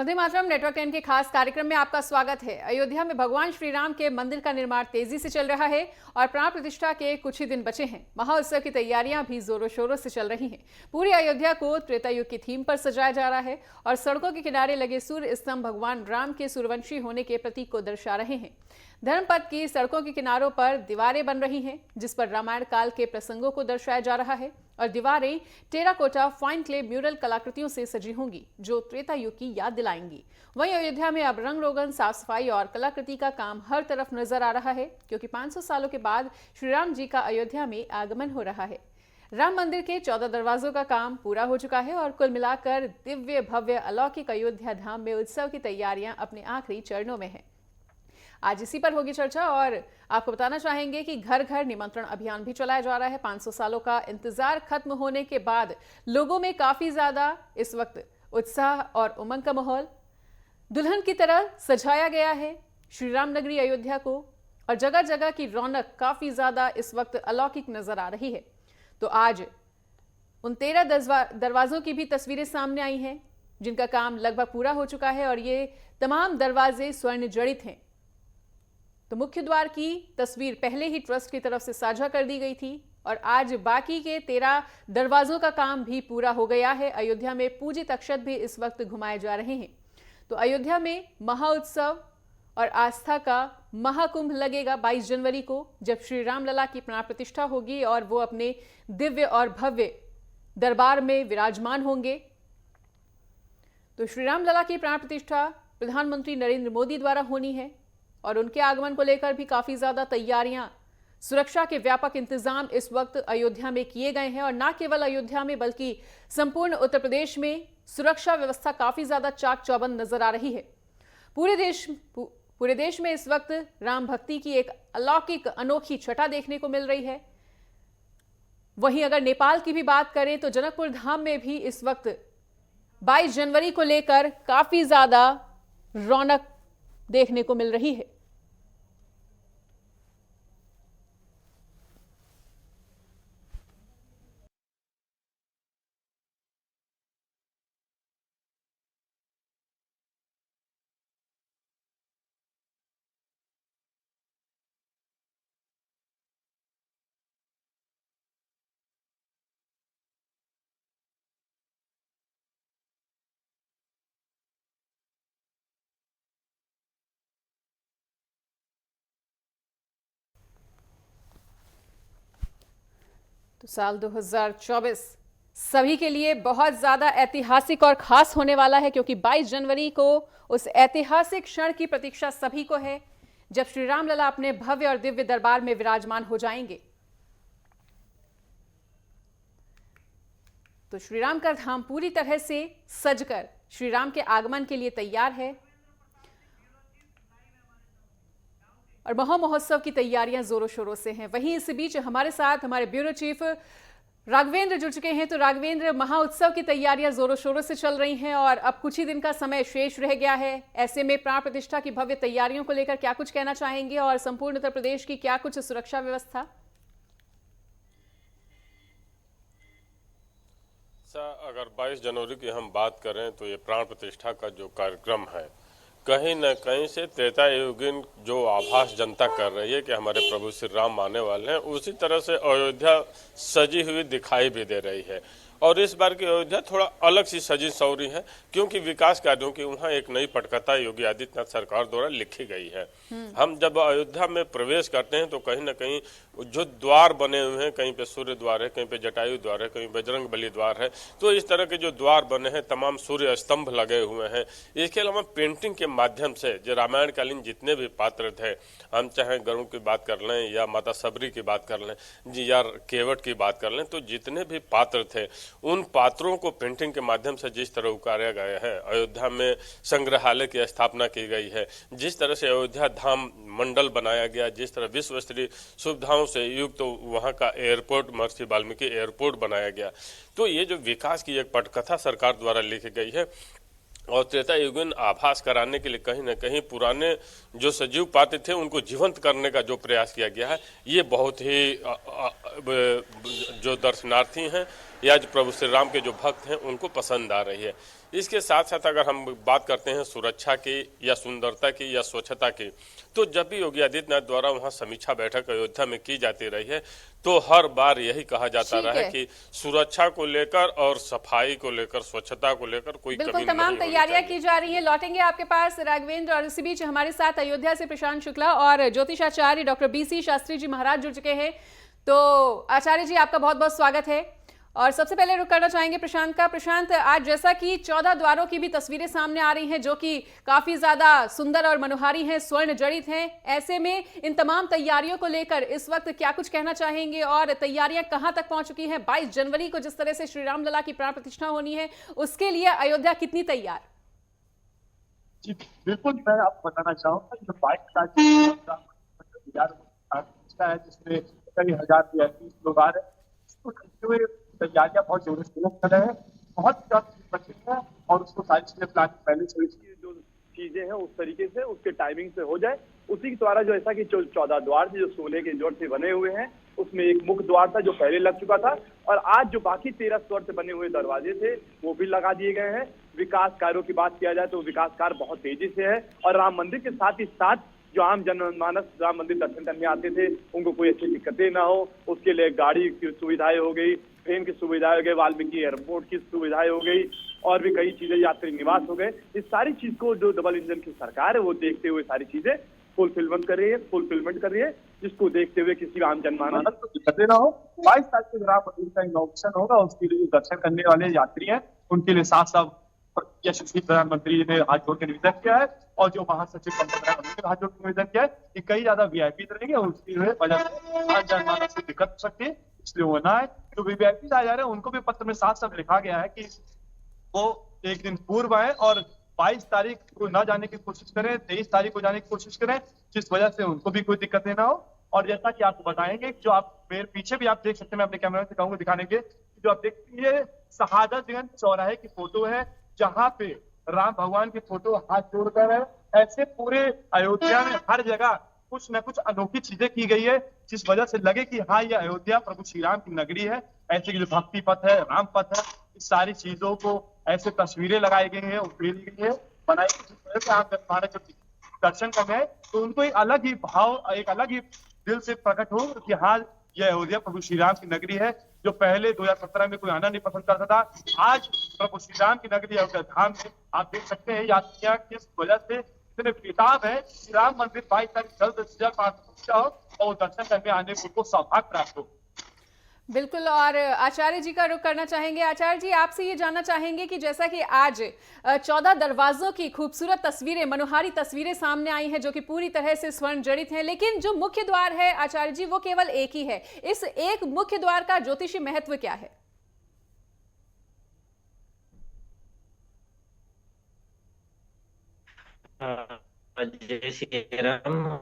Vande Mataram network 10 के खास कार्यक्रम में आपका स्वागत है। अयोध्या में भगवान श्री राम के मंदिर का निर्माण तेजी से चल रहा है और प्राण प्रतिष्ठा के कुछ ही दिन बचे हैं। महाउत्सव की तैयारियां भी जोरों शोरों से चल रही हैं। पूरी अयोध्या को त्रेता युग की थीम पर सजाया जा रहा है और सड़कों के किनारे लगे सूर्य स्तंभ भगवान राम के सूर्यवंशी होने के प्रतीक को दर्शा रहे हैं। धर्मपथ की सड़कों के किनारों पर दीवारें बन रही हैं, जिस पर रामायण काल के प्रसंगों को दर्शाया जा रहा है और दीवारें टेराकोटा फाइन क्ले म्यूरल कलाकृतियों से सजी होंगी, जो त्रेता युग की याद दिलाएंगी। वहीं अयोध्या में अब रंग रोगन, साफ सफाई और कलाकृति का काम हर तरफ नजर आ रहा है, क्योंकि 500 सालों के बाद श्री राम जी का अयोध्या में आगमन हो रहा है। राम मंदिर के 14 दरवाजों का काम पूरा हो चुका है और कुल मिलाकर दिव्य भव्य अलौकिक अयोध्या धाम में उत्सव की तैयारियां अपने आखिरी चरणों में है। आज इसी पर होगी चर्चा और आपको बताना चाहेंगे कि घर घर निमंत्रण अभियान भी चलाया जा रहा है। 500 सालों का इंतजार खत्म होने के बाद लोगों में काफी ज्यादा इस वक्त उत्साह और उमंग का माहौल। दुल्हन की तरह सजाया गया है श्री राम नगरी अयोध्या को और जगह जगह की रौनक काफी ज्यादा इस वक्त अलौकिक नजर आ रही है। तो आज उन 13 दरवाजों की भी तस्वीरें सामने आई हैं, जिनका काम लगभग पूरा हो चुका है और ये तमाम दरवाजे स्वर्ण जड़ित हैं। तो मुख्य द्वार की तस्वीर पहले ही ट्रस्ट की तरफ से साझा कर दी गई थी और आज बाकी के 13 दरवाजों का काम भी पूरा हो गया है। अयोध्या में पूजित अक्षत भी इस वक्त घुमाए जा रहे हैं। तो अयोध्या में महाउत्सव और आस्था का महाकुंभ लगेगा 22 जनवरी को, जब श्री राम लला की प्राण प्रतिष्ठा होगी और वो अपने दिव्य और भव्य दरबार में विराजमान होंगे। तो श्री राम लला की प्राण प्रतिष्ठा प्रधानमंत्री नरेंद्र मोदी द्वारा होनी है और उनके आगमन को लेकर भी काफी ज्यादा तैयारियां, सुरक्षा के व्यापक इंतजाम इस वक्त अयोध्या में किए गए हैं और न केवल अयोध्या में बल्कि संपूर्ण उत्तर प्रदेश में सुरक्षा व्यवस्था काफी ज्यादा चाक चौबंद नजर आ रही है। पूरे देश में इस वक्त राम भक्ति की एक अलौकिक अनोखी छटा देखने को मिल रही है। वहीं अगर नेपाल की भी बात करें तो जनकपुर धाम में भी इस वक्त 22 जनवरी को लेकर काफी ज्यादा रौनक देखने को मिल रही है। तो साल 2024 सभी के लिए बहुत ज्यादा ऐतिहासिक और खास होने वाला है, क्योंकि 22 जनवरी को उस ऐतिहासिक क्षण की प्रतीक्षा सभी को है, जब श्री राम लला अपने भव्य और दिव्य दरबार में विराजमान हो जाएंगे। तो श्री राम का धाम पूरी तरह से सजकर श्री राम के आगमन के लिए तैयार है और महा महोत्सव की तैयारियां जोरों शोरों से हैं। वहीं इस बीच हमारे साथ हमारे ब्यूरो चीफ राघवेंद्र जुड़ चुके हैं। तो राघवेंद्र, महाउत्सव की तैयारियां जोरों शोरों से चल रही हैं और अब कुछ ही दिन का समय शेष रह गया है। ऐसे में प्राण प्रतिष्ठा की भव्य तैयारियों को लेकर क्या कुछ कहना चाहेंगे और संपूर्ण उत्तर प्रदेश की क्या कुछ सुरक्षा व्यवस्था? अगर 22 जनवरी की हम बात करें तो ये प्राण प्रतिष्ठा का जो कार्यक्रम है, कहीं न कहीं से त्रेता युगीन जो आभास जनता कर रही है कि हमारे प्रभु श्री राम आने वाले हैं, उसी तरह से अयोध्या सजी हुई दिखाई भी दे रही है। और इस बार की अयोध्या थोड़ा अलग सी सजी सवरी है, क्योंकि विकास कार्यों की वहाँ एक नई पटकथा योगी आदित्यनाथ सरकार द्वारा लिखी गई है। हम जब अयोध्या में प्रवेश करते हैं तो कहीं न कहीं जो द्वार बने हुए हैं, कहीं पे सूर्य द्वार है, कहीं पे जटायु द्वार है, कहीं बजरंग बली द्वार है, तो इस तरह के जो द्वार बने हैं, तमाम सूर्य स्तंभ लगे हुए हैं। इसके अलावा पेंटिंग के माध्यम से जो रामायण कालीन जितने भी पात्र थे, हम चाहे गरुड़ की बात कर लें या माता सबरी की बात कर लें या केवट की बात कर लें, तो जितने भी पात्र थे उन पात्रों को पेंटिंग के माध्यम से जिस तरह उकारा गया है, अयोध्या में संग्रहालय की स्थापना की गई है, जिस तरह से अयोध्या धाम मंडल बनाया गया, जिस तरह विश्व स्तरीय सुविधाओं से युक्त तो वहाँ का एयरपोर्ट, महर्षि वाल्मीकि एयरपोर्ट बनाया गया, तो ये जो विकास की एक पटकथा सरकार द्वारा लिखी गई है और त्रेता युगीन आभास कराने के लिए कहीं न कहीं पुराने जो सजीव पात्र थे उनको जीवंत करने का जो प्रयास किया गया है, ये बहुत ही जो दर्शनार्थी हैं या जो प्रभु श्री राम के जो भक्त हैं उनको पसंद आ रही है। इसके साथ साथ अगर हम बात करते हैं सुरक्षा की या सुंदरता की या स्वच्छता की, तो जब भी योगी आदित्यनाथ द्वारा वहां समीक्षा बैठक अयोध्या में की जाती रही है तो हर बार यही कहा जाता रहा है कि सुरक्षा को लेकर और सफाई को लेकर, स्वच्छता को लेकर कोई कमी नहीं तमाम होनी तैयारियां चाहिए। की जा रही है। लौटेंगे आपके पास राघवेंद्र, और इसी बीच हमारे साथ अयोध्या से प्रशांत शुक्ला और ज्योतिषाचार्य डॉक्टर BC शास्त्री जी महाराज जुड़ चुके हैं। तो आचार्य जी, आपका बहुत बहुत स्वागत है। और सबसे पहले रुक करना चाहेंगे प्रशांत का। प्रशांत, आज जैसा कि 14 द्वारों की भी तस्वीरें सामने आ रही हैं जो कि काफी ज्यादा सुंदर और मनोहारी हैं, स्वर्ण जड़ित हैं, ऐसे में इन तमाम तैयारियों को लेकर इस वक्त क्या कुछ कहना चाहेंगे और तैयारियां कहां तक पहुंच चुकी हैं? 22 जनवरी को जिस तरह से श्री राम लला की प्राण प्रतिष्ठा होनी है, उसके लिए अयोध्या कितनी तैयार? जी बिल्कुल, मैं आपको बताना चाहूंगा जो 22 तारीख है जिसमें कई हजार लोग आ रहे हैं, उसको देखते हुए तैयारियां बहुत जोरों शोरों से कर रहे हैं। बहुत बची है और उसको सारी चीजें प्लान पहले से जो चीजें हैं उस तरीके से उसके टाइमिंग से हो जाए। उसी के द्वारा जो ऐसा कि 14 द्वार थे जो सोने के जोड़ से बने हुए हैं, उसमें एक मुख्य द्वार था जो पहले लग चुका था और आज जो बाकी 13 स्वर से बने हुए दरवाजे थे वो भी लगा दिए गए हैं। विकास कार्यों की बात किया जाए तो विकास कार्य बहुत तेजी से है और राम मंदिर के साथ ही साथ जो आम जनमानस राम मंदिर दर्शन करने आते थे उनको कोई अच्छी दिक्कतें ना हो, उसके लिए गाड़ी की सुविधाएं हो गई, ट्रेन की सुविधाएं हो गई, वाल्मीकि एयरपोर्ट की सुविधाएं हो गई और भी कई चीजें, यात्री निवास हो गए। इस सारी चीज को जो डबल इंजन की सरकार है वो देखते हुए सारी चीजें फुलफिलमेंट कर रही है, जिसको देखते हुए किसी आम जनमानस को दिक्कतें ना हो। 22 तारीख को राम मंदिर का इनॉग्रेशन होगा, उसके लिए दर्शन करने वाले यात्री हैं उनके लिए साथ साथ यशस्वी प्रधानमंत्री ने हाथ जोड़ के निवेदन किया है और जो महासचिव ने हाथ जोड़ के निवेदन किया है कि कई ज्यादा VIP रहेंगे और उसकी वजह से आम जनमानस से दिक्कत हो सकती है, इसलिए वो ना है। जो VIP आ जा रहे हैं उनको भी पत्र में साफ साफ लिखा गया है कि वो एक दिन पूर्व आए और 22 तारीख को ना जाने की कोशिश करें, 23 तारीख को जाने की कोशिश करें, जिस वजह से उनको भी कोई दिक्कतें ना हो। और जैसा कि आपको बताएंगे, जो आप मेरे पीछे भी आप देख सकते हैं, मैं अपने कैमरे से कहूंगा दिखाने के, जो आप देखते हैं शहादतगंज चौराहे की फोटो है जहां पे राम भगवान की फोटो हाथ जोड़कर है। ऐसे पूरे अयोध्या में हर जगह कुछ न कुछ अनोखी चीजें की गई है जिस वजह से लगे कि हाँ, ये अयोध्या प्रभु श्री राम की नगरी है। ऐसे की जो भक्ति पथ है, राम पथ है, इस सारी चीजों को ऐसे तस्वीरें लगाई गई है, उकेरी गई है, बनाई गई, जिस वजह से आप जब दर्शन कर गए तो उनको एक अलग ही भाव, एक अलग ही दिल से प्रकट हो कि हाँ, यह अयोध्या प्रभु श्री राम की नगरी है। जो पहले 2017 में कोई आना नहीं पसंद करता था, आज प्रभु श्री राम की नगरी अयोध्या धाम में आप देख सकते हैं यात्रियां किस वजह से इतने बेताब है कि राम मंदिर 22 तारीख जल्द से जल्द पहुंचा हो और दर्शन करने आने को सौभाग्य प्राप्त हो। बिल्कुल। और आचार्य जी का रुख करना चाहेंगे। आचार्य जी, आपसे ये जानना चाहेंगे कि जैसा कि आज 14 दरवाजों की खूबसूरत तस्वीरें, मनोहारी तस्वीरें सामने आई हैं जो कि पूरी तरह से स्वर्ण जड़ित हैं, लेकिन जो मुख्य द्वार है आचार्य जी वो केवल एक ही है। इस एक मुख्य द्वार का ज्योतिषी महत्व क्या है? जय श्री राम।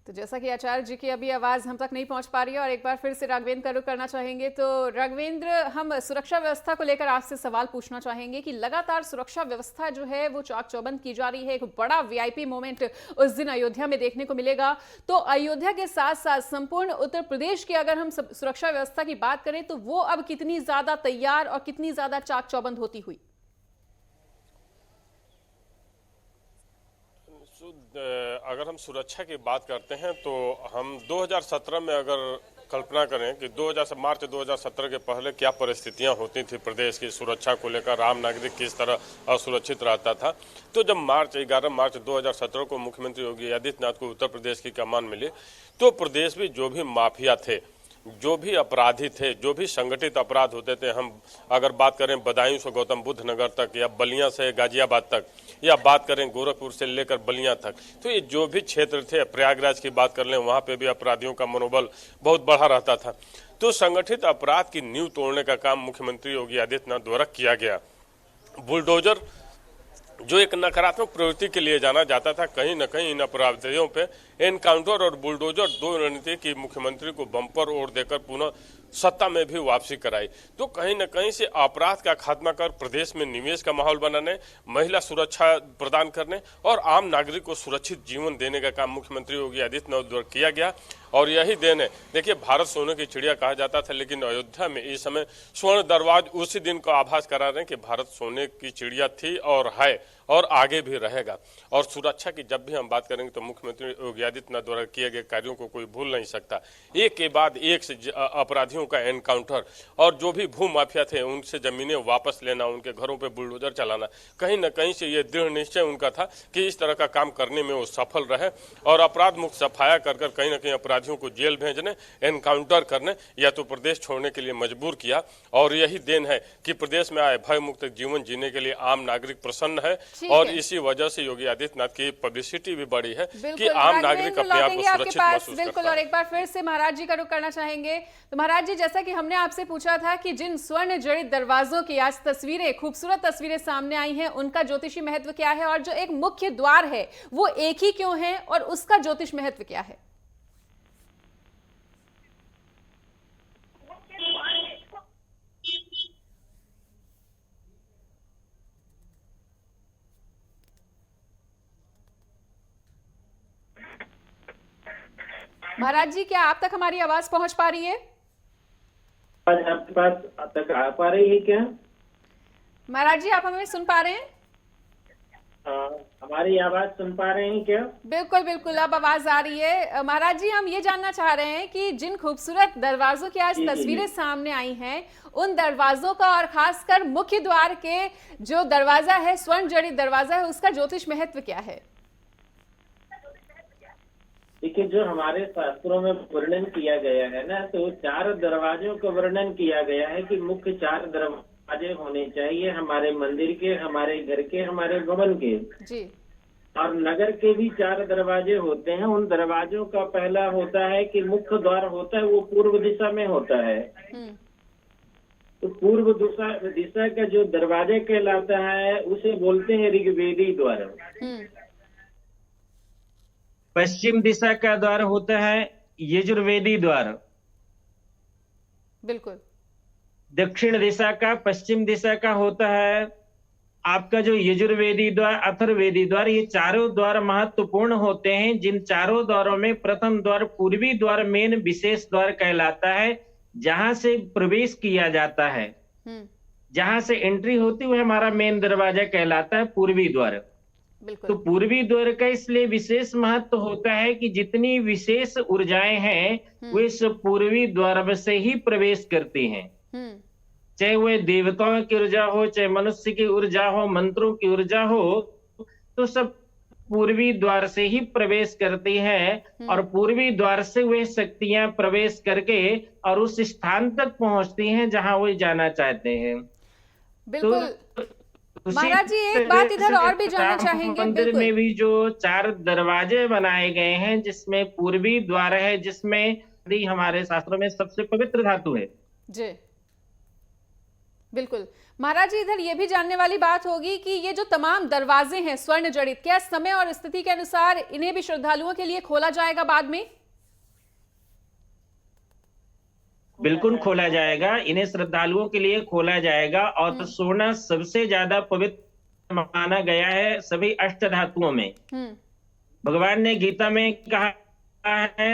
तो जैसा कि आचार्य जी की अभी आवाज हम तक नहीं पहुंच पा रही है और एक बार फिर से राघवेंद्र का रुख करना चाहेंगे। तो राघवेंद्र, हम सुरक्षा व्यवस्था को लेकर आपसे सवाल पूछना चाहेंगे कि लगातार सुरक्षा व्यवस्था जो है वो चाक चौबंद की जा रही है। एक बड़ा VIP मोमेंट उस दिन अयोध्या में देखने को मिलेगा। तो अयोध्या के साथ साथ संपूर्ण उत्तर प्रदेश की अगर हम सुरक्षा व्यवस्था की बात करें तो वो अब कितनी ज्यादा तैयार और कितनी ज्यादा चाक चौबंद होती हुई? अगर हम सुरक्षा की बात करते हैं तो हम 2017 में अगर कल्पना करें कि मार्च 2017 के पहले क्या परिस्थितियां होती थी प्रदेश की सुरक्षा को लेकर, आम नागरिक किस तरह असुरक्षित रहता था, तो जब 11 मार्च 2017 को मुख्यमंत्री योगी आदित्यनाथ को उत्तर प्रदेश की कमान मिली तो प्रदेश में जो भी माफिया थे, जो भी अपराधी थे, जो भी संगठित अपराध होते थे, हम अगर बात करें बदायूं से गौतम बुद्ध नगर तक या बलिया से गाजियाबाद तक या बात करें गोरखपुर से लेकर बलिया तक, तो ये जो भी क्षेत्र थे, प्रयागराज की बात कर लें, वहां पे भी अपराधियों का मनोबल बहुत बढ़ा रहता था। तो संगठित अपराध की नींव तोड़ने का काम मुख्यमंत्री योगी आदित्यनाथ द्वारा किया गया। बुलडोजर जो एक नकारात्मक प्रवृत्ति के लिए जाना जाता था, कहीं न कहीं इन अपराधियों पे एनकाउंटर और बुलडोजर दो रणनीति की मुख्यमंत्री को बम्पर ओर देकर पुनः सत्ता में भी वापसी कराई। तो कहीं न कहीं से अपराध का खात्मा कर प्रदेश में निवेश का माहौल बनाने, महिला सुरक्षा प्रदान करने और आम नागरिक को सुरक्षित जीवन देने का काम मुख्यमंत्री योगी आदित्यनाथ द्वारा किया गया। और यही देन है। देखिए, भारत सोने की चिड़िया कहा जाता था, लेकिन अयोध्या में इस समय स्वर्ण दरवाज उसी दिन को आभास करा रहे हैं कि भारत सोने की चिड़िया थी और है और आगे भी रहेगा। और सुरक्षा की जब भी हम बात करेंगे तो मुख्यमंत्री योगी आदित्यनाथ द्वारा किए गए कार्यों को कोई भूल नहीं सकता। एक के बाद एक से अपराधियों का एनकाउंटर और जो भी भू माफिया थे उनसे जमीनें वापस लेना, उनके घरों पे बुलडोजर चलाना, कहीं न कहीं से ये दृढ़ निश्चय उनका था कि इस तरह का काम करने में वो सफल रहे और अपराध मुक्त सफाया कर कहीं न कहीं अपराधियों को जेल भेजने, एनकाउंटर करने या तो प्रदेश छोड़ने के लिए मजबूर किया। और यही देन है कि प्रदेश में आए भय मुक्त जीवन जीने के लिए आम नागरिक प्रसन्न है और इसी वजह से योगी आदित्यनाथ की पब्लिसिटी भी बढ़ी है कि आम नागरिक अपने आप को सुरक्षित महसूस बिल्कुल। करता और है। एक बार फिर से महाराज जी का रुख करना चाहेंगे। तो महाराज जी, जैसा कि हमने आपसे पूछा था कि जिन स्वर्ण जड़ित दरवाजों की आज तस्वीरें, खूबसूरत तस्वीरें सामने आई हैं, उनका ज्योतिषी महत्व क्या है और जो एक मुख्य द्वार है वो एक ही क्यों है और उसका ज्योतिष महत्व क्या है? महाराज जी, क्या आप तक हमारी आवाज पहुंच पा रही है? आज आपके पास तक आ पा रही है क्या? महाराज जी, आप हमें सुन पा रहे हैं? हमारी आवाज सुन पा रहे हैं क्या? बिल्कुल बिल्कुल, अब आवाज आ रही है। महाराज जी, हम ये जानना चाह रहे हैं कि जिन खूबसूरत दरवाजों की आज तस्वीरें सामने आई हैं, उन दरवाजों का और खासकर मुख्य द्वार के जो दरवाजा है, स्वर्ण जड़ित दरवाजा है, उसका ज्योतिष महत्व क्या है? देखिए, जो हमारे शास्त्रों में वर्णन किया गया है ना, तो 4 दरवाजों का वर्णन किया गया है कि मुख्य 4 दरवाजे होने चाहिए हमारे मंदिर के, हमारे घर के, हमारे भवन के जी। और नगर के भी 4 दरवाजे होते हैं। उन दरवाजों का पहला होता है कि मुख्य द्वार होता है, वो पूर्व दिशा में होता है। तो पूर्व दिशा का जो दरवाजा कहलाता है उसे बोलते हैं ऋग्वेदी द्वार। पश्चिम दिशा का द्वार होता है यजुर्वेदी द्वार। बिल्कुल। दक्षिण दिशा का, पश्चिम दिशा का होता है आपका जो यजुर्वेदी द्वार, अथर्ववेदी द्वार। ये चारों द्वार महत्वपूर्ण होते हैं। जिन चारों द्वारों में प्रथम द्वार पूर्वी द्वार मेन विशेष द्वार कहलाता है, जहां से प्रवेश किया जाता है, जहां से एंट्री होती है, वह हमारा मेन दरवाजा कहलाता है पूर्वी द्वार। तो पूर्वी द्वार का इसलिए विशेष महत्व होता है कि जितनी विशेष ऊर्जाएं हैं वे इस पूर्वी द्वार से ही प्रवेश करती हैं। चाहे वह देवताओं की ऊर्जा हो, चाहे मनुष्य की ऊर्जा हो, मंत्रों की ऊर्जा हो, तो सब पूर्वी द्वार से ही प्रवेश करती हैं और पूर्वी द्वार से वे शक्तियां प्रवेश करके और उस स्थान तक पहुंचती हैं जहां वो जाना चाहते हैं। बिल्कुल। महाराज जी, एक बात इधर और भी जानना चाहेंगे। मंदिर में भी जो 4 दरवाजे बनाए गए हैं, जिसमें पूर्वी द्वार है, जिसमें हमारे शास्त्रों में सबसे पवित्र धातु है। जी बिल्कुल। महाराज जी, इधर ये भी जानने वाली बात होगी कि ये जो तमाम दरवाजे हैं स्वर्ण जड़ित, क्या समय और स्थिति के अनुसार इन्हें भी श्रद्धालुओं के लिए खोला जाएगा बाद में? बिल्कुल खोला जाएगा, इन्हें श्रद्धालुओं के लिए खोला जाएगा। और सोना सबसे ज्यादा पवित्र माना गया है सभी अष्ट धातुओं में। भगवान ने गीता में कहा है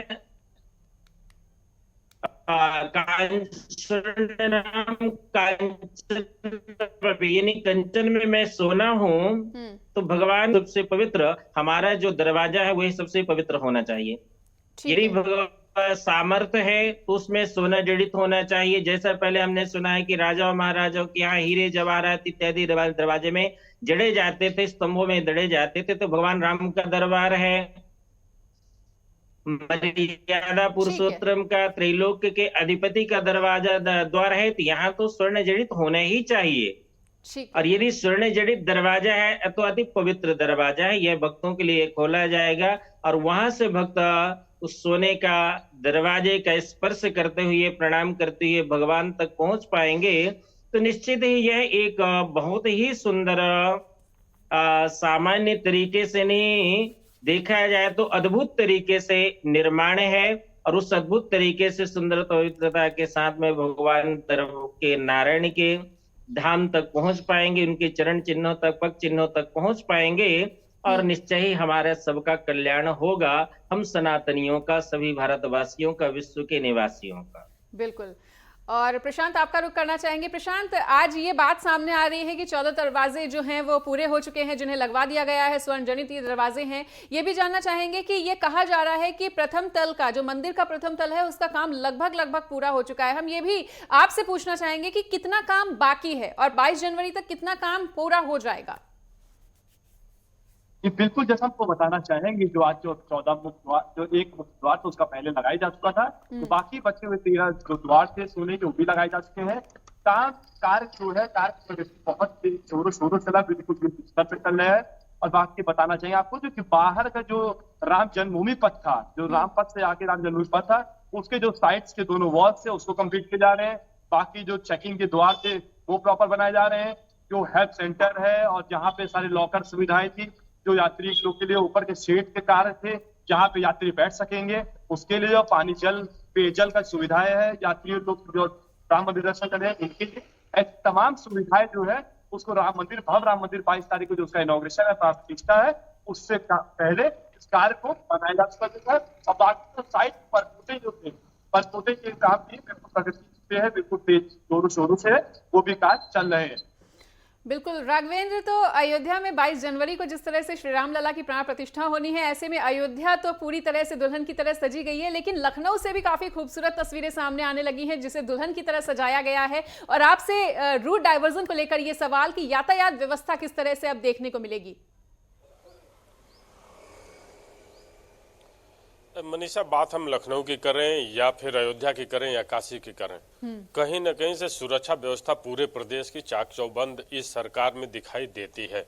यानी कंचन में मैं सोना हूँ। तो भगवान सबसे पवित्र, हमारा जो दरवाजा है वही सबसे पवित्र होना चाहिए। यदि भगवान सामर्थ्य है तो उसमें सोना जड़ित होना चाहिए। जैसा पहले हमने सुना है कि राजा और महाराजाओं के यहाँ हीरे जवाहरात इत्यादि दरवाजे में जड़े जाते थे, स्तंभों में जड़े जाते थे। तो भगवान राम का दरबार है, मर्यादा पुरुषोत्तम का, त्रैलोक्य के अधिपति का दरवाजा द्वार है, तो यहाँ तो स्वर्ण जड़ित होना ही चाहिए। और यदि स्वर्ण जड़ित दरवाजा है तो अति पवित्र दरवाजा है, यह भक्तों के लिए खोला जाएगा और वहां से भक्त उस सोने का दरवाजे का स्पर्श करते हुए, प्रणाम करते हुए भगवान तक पहुंच पाएंगे। तो निश्चित ही यह एक बहुत ही सुंदर, सामान्य तरीके से नहीं देखा जाए तो अद्भुत तरीके से निर्माण है। और उस अद्भुत तरीके से सुंदर पवित्रता के साथ में भगवान तरफ के नारायण के धाम तक पहुंच पाएंगे, उनके चरण चिन्हों तक, पग चिन्हों तक पहुंच पाएंगे और निश्चय ही हमारे सबका कल्याण होगा, हम सनातनियों का, सभी भारतवासियों का, विश्व के निवासियों का। बिल्कुल। और प्रशांत, आपका रुख करना चाहेंगे। प्रशांत, आज ये बात सामने आ रही है कि 14 दरवाजे जो हैं वो पूरे हो चुके हैं, जिन्हें लगवा दिया गया है, स्वर्ण जनित ये दरवाजे हैं। ये भी जानना चाहेंगे कि ये कहा जा रहा है कि प्रथम तल का, जो मंदिर का प्रथम तल है, उसका काम लगभग पूरा हो चुका है। हम ये भी आपसे पूछना चाहेंगे कि कितना काम बाकी है और 22 जनवरी तक कितना काम पूरा हो जाएगा। ये बिल्कुल, जैसा आपको बताना चाहेंगे, जो आज जो 14 मुख्य द्वार, जो एक मुख्य द्वार तो उसका पहले लगाया जा चुका था, तो बाकी बचे हुए 13 जो द्वार थे सोने के, वो भी लगाए जा चुके हैं। कार्य जो है, कार्य बहुत जोरों शोरों चला, बिल्कुल स्तर पर चल रहा है। और बाकी बताना चाहिए आपको, जो कि बाहर का जो राम जन्मभूमि पथ था, जो राम पथ से आके राम जन्मभूमि पथ था, उसके जो साइड्स के दोनों वॉल्स थे उसको कंप्लीट किए जा रहे हैं। बाकी जो चेकिंग के द्वार थे वो प्रॉपर बनाए जा रहे हैं। जो हेल्प सेंटर है और जहाँ पे सारे लॉकर सुविधाएं थी, जो यात्री लोग के लिए ऊपर के शेड के कार्य थे जहाँ पे यात्री बैठ सकेंगे, उसके लिए जो पानी जल पेयजल का सुविधाएं है, यात्री लोग जो राम मंदिर दर्शन कर रहे हैं उनके लिए तमाम सुविधाएं जो है, उसको राम मंदिर 22 तारीख को जो उसका इनॉग्रेशन है, प्राण प्रतिष्ठा है, उससे पहले इस कार्य को बनाया जा चुका है। और बाकी तो साइड परपोटे जो थे, परपोटे के काम भी बिल्कुल प्रगति पे है, बिल्कुल तेज जोरों शोरों से है, वो भी कार्य चल रहे हैं। बिल्कुल राघवेंद्र, तो अयोध्या में 22 जनवरी को जिस तरह से श्री राम लला की प्राण प्रतिष्ठा होनी है, ऐसे में अयोध्या तो पूरी तरह से दुल्हन की तरह सजी गई है, लेकिन लखनऊ से भी काफी खूबसूरत तस्वीरें सामने आने लगी हैं जिसे दुल्हन की तरह सजाया गया है। और आपसे रूट डाइवर्जन को लेकर ये सवाल कि यातायात व्यवस्था किस तरह से अब देखने को मिलेगी। मनीषा, बात हम लखनऊ की करें या फिर अयोध्या की करें या काशी की करें, कहीं न कहीं से सुरक्षा व्यवस्था पूरे प्रदेश की चाक चौबंद इस सरकार में दिखाई देती है।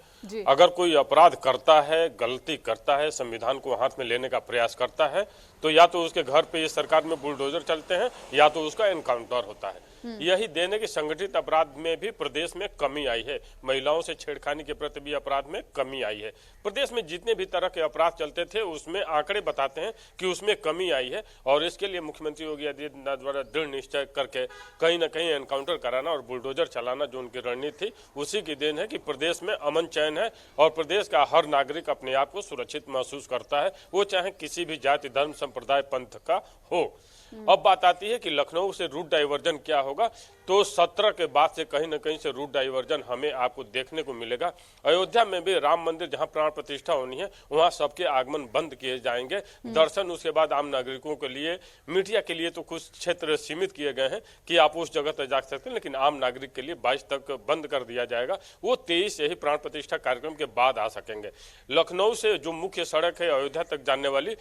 अगर कोई अपराध करता है, गलती करता है, संविधान को हाथ में लेने का प्रयास करता है, तो या तो उसके घर पे इस सरकार में बुलडोजर चलते हैं या तो उसका एनकाउंटर होता है। यही देने की संगठित अपराध में भी प्रदेश में कमी आई है। महिलाओं से छेड़खानी के प्रति भी अपराध में कमी आई है। प्रदेश में जितने भी तरह के अपराध चलते थे उसमें आंकड़े बताते हैं कि उसमें कमी आई है। और इसके लिए मुख्यमंत्री योगी आदित्यनाथ द्वारा दृढ़ निश्चय करके कहीं न कहीं एनकाउंटर कराना और बुलडोजर चलाना जो उनकी रणनीति थी, उसी की देन है कि प्रदेश में अमन चैन है और प्रदेश का हर नागरिक अपने आप को सुरक्षित महसूस करता है, वो चाहे किसी भी जाति, धर्म, संप्रदाय, पंथ का हो। अब बात आती है कि लखनऊ से रूट डाइवर्जन क्या होगा, तो 17 के बाद से कहीं न कहीं से रूट डाइवर्जन हमें आपको देखने को मिलेगा। अयोध्या में भी राम मंदिर जहां प्राण प्रतिष्ठा होनी है वहां सबके आगमन बंद किए जाएंगे। दर्शन उसके बाद आम नागरिकों के लिए, मीडिया के लिए तो कुछ क्षेत्र सीमित किए गए हैं कि आप उस जगह तक जा सकते हैं, लेकिन आम नागरिक के लिए 22 तक बंद कर दिया जाएगा। वो 23 से ही प्राण प्रतिष्ठा कार्यक्रम के बाद आ सकेंगे। लखनऊ से जो मुख्य सड़क है अयोध्या तक जाने वाली,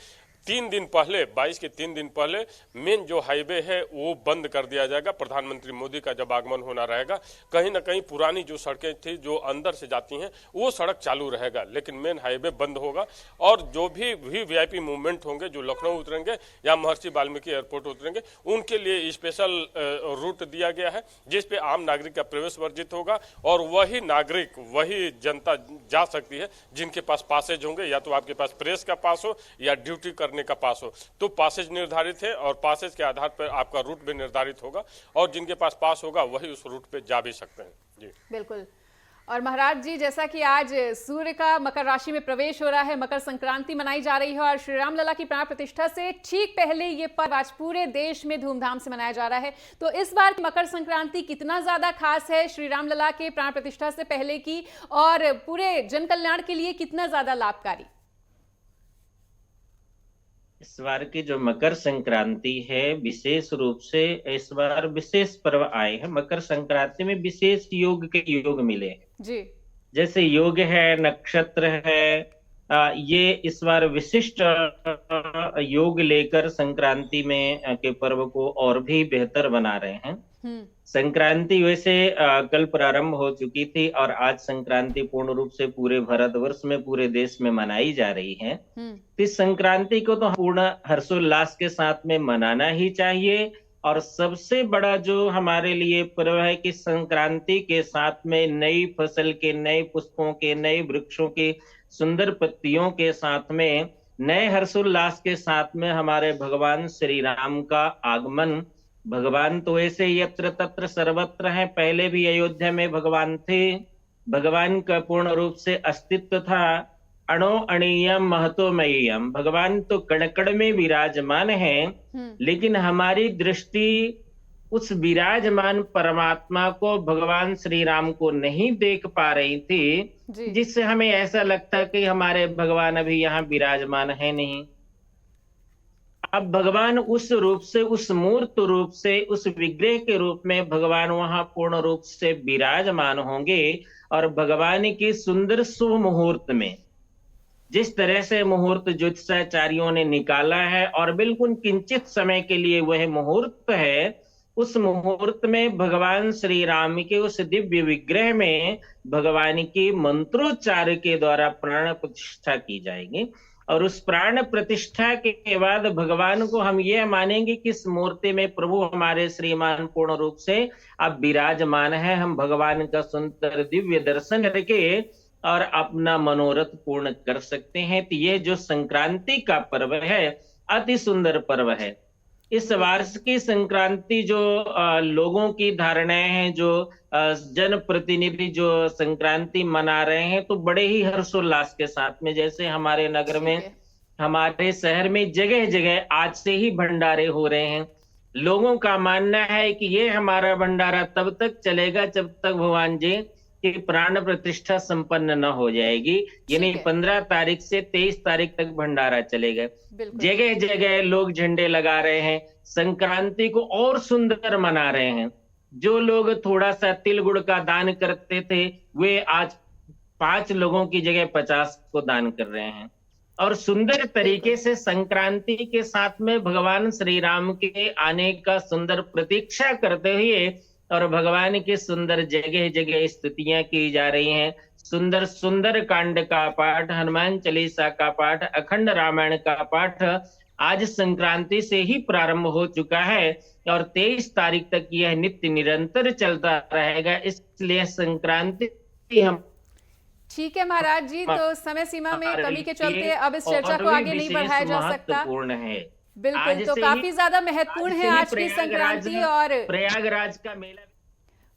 3 दिन पहले, 22 के 3 दिन पहले मेन जो हाईवे है वो बंद कर दिया जाएगा। प्रधानमंत्री मोदी का जब आगमन होना रहेगा, कहीं ना कहीं पुरानी जो सड़कें थी जो अंदर से जाती हैं वो सड़क चालू रहेगा, लेकिन मेन हाईवे बंद होगा। और जो भी वीआईपी मूवमेंट होंगे जो लखनऊ उतरेंगे या महर्षि वाल्मीकि एयरपोर्ट उतरेंगे, उनके लिए स्पेशल रूट दिया गया है जिसपे आम नागरिक का प्रवेश वर्जित होगा और वही नागरिक, वही जनता जा सकती है जिनके पास पासेज होंगे, या तो आपके पास प्रेस का पास हो या ड्यूटी का पास हो। तो पासेज निर्धारित है और पासेज के आधार पर आपका रूट भी निर्धारित होगा और जिनके पास पास होगा वही उस रूट पे जा भी सकते हैं। जी बिल्कुल। और महाराज जी, जैसा कि आज सूर्य का मकर राशि में प्रवेश हो रहा है, मकर संक्रांति मनाई जा रही है और श्री राम लला की प्राण प्रतिष्ठा से ठीक पहले ये पर्व आज पूरे देश में धूमधाम से मनाया जा रहा है। तो इस बार मकर संक्रांति कितना ज्यादा खास है श्री राम लला के प्राण प्रतिष्ठा से पहले की, और पूरे जन कल्याण के लिए कितना ज्यादा लाभकारी? इस बार की जो मकर संक्रांति है, विशेष रूप से इस बार विशेष पर्व आए हैं। मकर संक्रांति में विशेष योग के योग मिले हैं जी। जैसे योग है, नक्षत्र है, ये इस बार विशिष्ट योग लेकर संक्रांति में के पर्व को और भी बेहतर बना रहे हैं। संक्रांति वैसे कल प्रारंभ हो चुकी थी और आज संक्रांति पूर्ण रूप से पूरे भारतवर्ष में, पूरे देश में मनाई जा रही है। तो इस संक्रांति को तो पूर्ण हर्षोल्लास के साथ में मनाना ही चाहिए। और सबसे बड़ा जो हमारे लिए पर्व है कि संक्रांति के साथ में नई फसल के, नए पुष्पों के, नए वृक्षों के, सुंदर पत्तियों के साथ में नए हर्षोल्लास के साथ में हमारे भगवान श्री राम का आगमन। भगवान तो ऐसे यत्र तत्र सर्वत्र हैं, पहले भी अयोध्या में भगवान थे। भगवान का पूर्ण रूप से अस्तित्व था। अणो अणीयम महतो मय्यम, भगवान तो कण कण में विराजमान हैं, लेकिन हमारी दृष्टि उस विराजमान परमात्मा को, भगवान श्री राम को नहीं देख पा रही थी, जिससे हमें ऐसा लगता कि हमारे भगवान अभी यहाँ विराजमान है नहीं। अब भगवान उस रूप से, उस मूर्त रूप से, उस विग्रह के रूप में भगवान वहां पूर्ण रूप से विराजमान होंगे। और भगवान की सुंदर शुभ मुहूर्त में, जिस तरह से मुहूर्त ज्योतिषाचार्यों ने निकाला है और बिल्कुल किंचित समय के लिए वह मुहूर्त है, उस मुहूर्त में भगवान श्री राम के उस दिव्य विग्रह में भगवान की मंत्रोच्चार के द्वारा प्राण प्रतिष्ठा की जाएगी। और उस प्राण प्रतिष्ठा के बाद भगवान को हम ये मानेंगे कि इस मूर्ति में प्रभु हमारे श्रीमान पूर्ण रूप से अब विराजमान है। हम भगवान का सुंदर दिव्य दर्शन करके और अपना मनोरथ पूर्ण कर सकते हैं। तो ये जो संक्रांति का पर्व है, अति सुंदर पर्व है। इस वर्ष की संक्रांति जो लोगों की धारणाएं हैं, जो जनप्रतिनिधि जो संक्रांति मना रहे हैं, तो बड़े ही हर्षोल्लास के साथ में, जैसे हमारे नगर में, हमारे शहर में जगह जगह आज से ही भंडारे हो रहे हैं। लोगों का मानना है कि ये हमारा भंडारा तब तक चलेगा जब तक भगवान जी की प्राण प्रतिष्ठा संपन्न न हो जाएगी, यानी 15 तारीख से 23 तारीख तक भंडारा चलेगा। जगह जगह लोग झंडे लगा रहे हैं, संक्रांति को और सुंदर मना रहे हैं। जो लोग थोड़ा सा तिल गुड़ का दान करते थे, वे आज 5 लोगों की जगह 50 को दान कर रहे हैं। और सुंदर तरीके से संक्रांति के साथ में भगवान श्री राम के आने का सुंदर प्रतीक्षा करते हुए और भगवान की सुंदर जगह जगह स्तुतियां की जा रही हैं। सुंदर सुंदर कांड का पाठ, हनुमान चालीसा का पाठ, अखंड रामायण का पाठ आज संक्रांति से ही प्रारंभ हो चुका है और 23 तारीख तक यह नित्य निरंतर चलता रहेगा। इसलिए संक्रांति हम ठीक है महाराज जी, तो समय सीमा में कमी के चलते अब इस चर्चा को आगे नहीं बढ़ाया जा सकता। है बिल्कुल, तो काफी ज्यादा महत्वपूर्ण है आज की संक्रांति और प्रयागराज का मेला।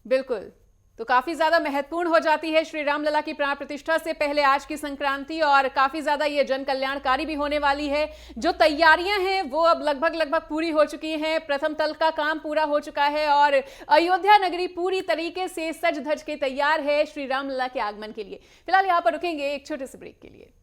बिल्कुल, तो काफी ज्यादा महत्वपूर्ण हो जाती है श्री राम लला की प्राण प्रतिष्ठा से पहले आज की संक्रांति, और काफी ज्यादा ये जन कल्याणकारी भी होने वाली है। जो तैयारियां हैं वो अब लगभग पूरी हो चुकी हैं। प्रथम तल का काम पूरा हो चुका है और अयोध्या नगरी पूरी तरीके से सज धज के तैयार है श्री राम लला के आगमन के लिए। फिलहाल यहाँ पर रुकेंगे एक छोटे से ब्रेक के लिए।